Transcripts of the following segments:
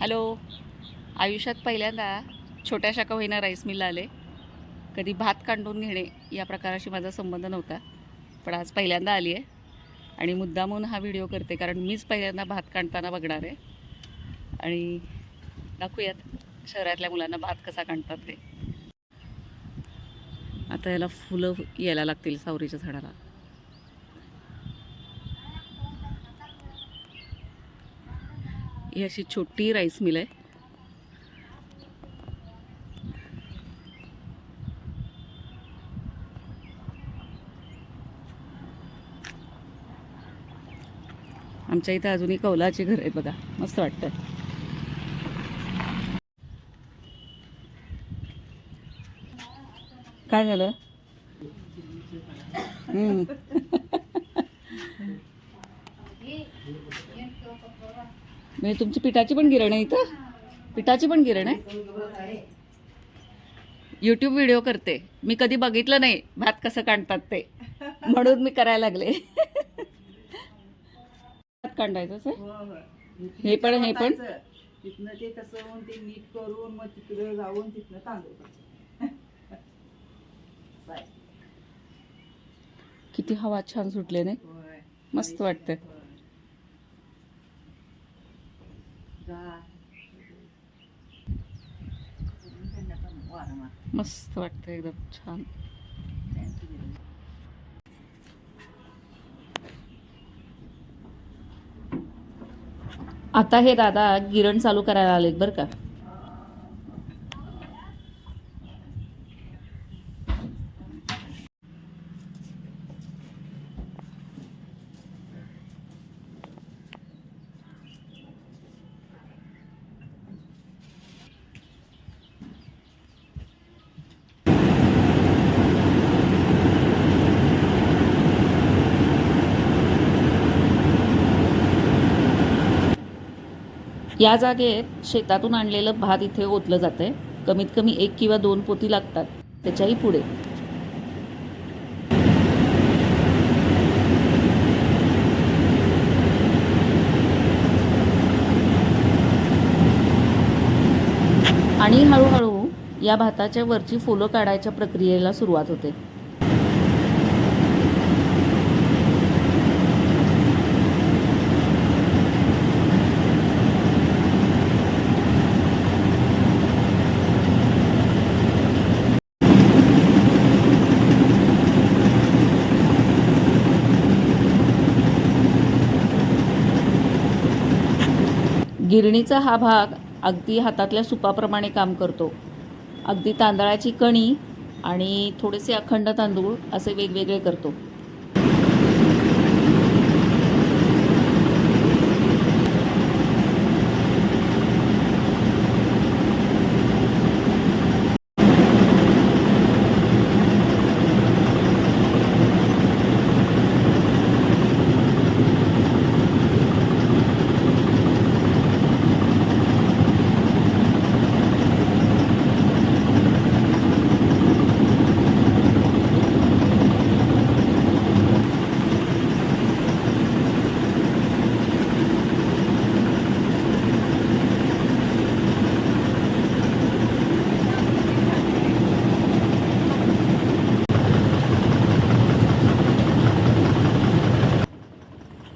Hello. आयुष्यात पहिल्यांदा छोट्याशा का होईना राईस मिलला आले. कधी भात काढून घेणे या प्रकाराशी माझा संबंध नव्हता, पण आज पहिल्यांदा आली आहे आणि मुद्दामून हा व्हिडिओ करते कारण मीच पहिल्यांदा भात काढताना बघणार आहे आणि दाखवूयात शहरातल्या मुलांना भात कसा काढतात ते. आता याला फुलं यायला लागतील सावरीच्या झाडाला. ही अशी छोटी राईस मिल आहे. आमच्या इथे अजूनही कौलाची घर आहेत बघा, मस्त वाटतं. काय झालं? म्हणजे तुमची पिठाची पण गिरण आहे इथं? पिठाची पण गिरण आहे? यूट्यूब व्हिडिओ करते मी, कधी बघितलं नाही भात कसं काढतात ते, म्हणून मी करायला लागले. भात काढायचं हे पण तिथनं ते तसं ते नीट करून मग तिकडे जाऊन तिथनं तांदूळ. किती हवा छान सुटले नाही, मस्त वाटतं. मस्त वाटतं एकदम छान. आता हे दादा गिरण चालू करायला आलेत बरं का. या जागेत शेतातून आणलेलं भात इथे ओतलं जातंय. कमीत कमी 1 किंवा 2 पोती लागतात, त्याच्याही पुढे. आणि हळूहळू या भाताच्या वरची फुलं काढायच्या प्रक्रियेला सुरुवात होते. गिरणीचा हा भाग अगदी हातातल्या सुपाप्रमाणे काम करतो. अगदी तांदळाची कणी आणि थोडेसे अखंड तांदूळ असे वेगवेगळे करतो.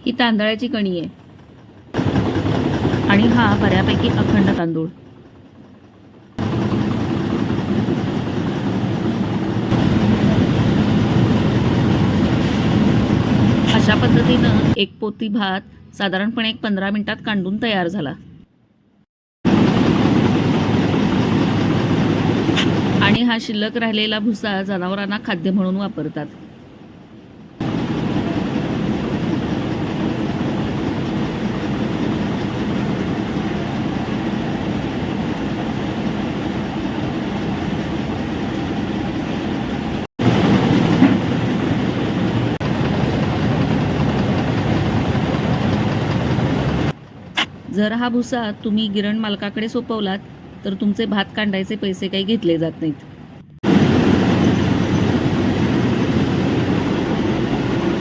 ही तांदळाची कणी आहे आणि हा बऱ्यापैकी अखंड तांदूळ. अशा पद्धतीनं 1 पोती भात साधारणपणे 15 मिनिटात काढून तयार झाला. आणि हा शिल्लक राहिलेला भुसा जनावरांना खाद्य म्हणून वापरतात. जर हा भुसा तुम्ही गिरण मालकाकडे सोपवलात तर तुमचे भात काढायचे पैसे काही घेतले जात नाहीत.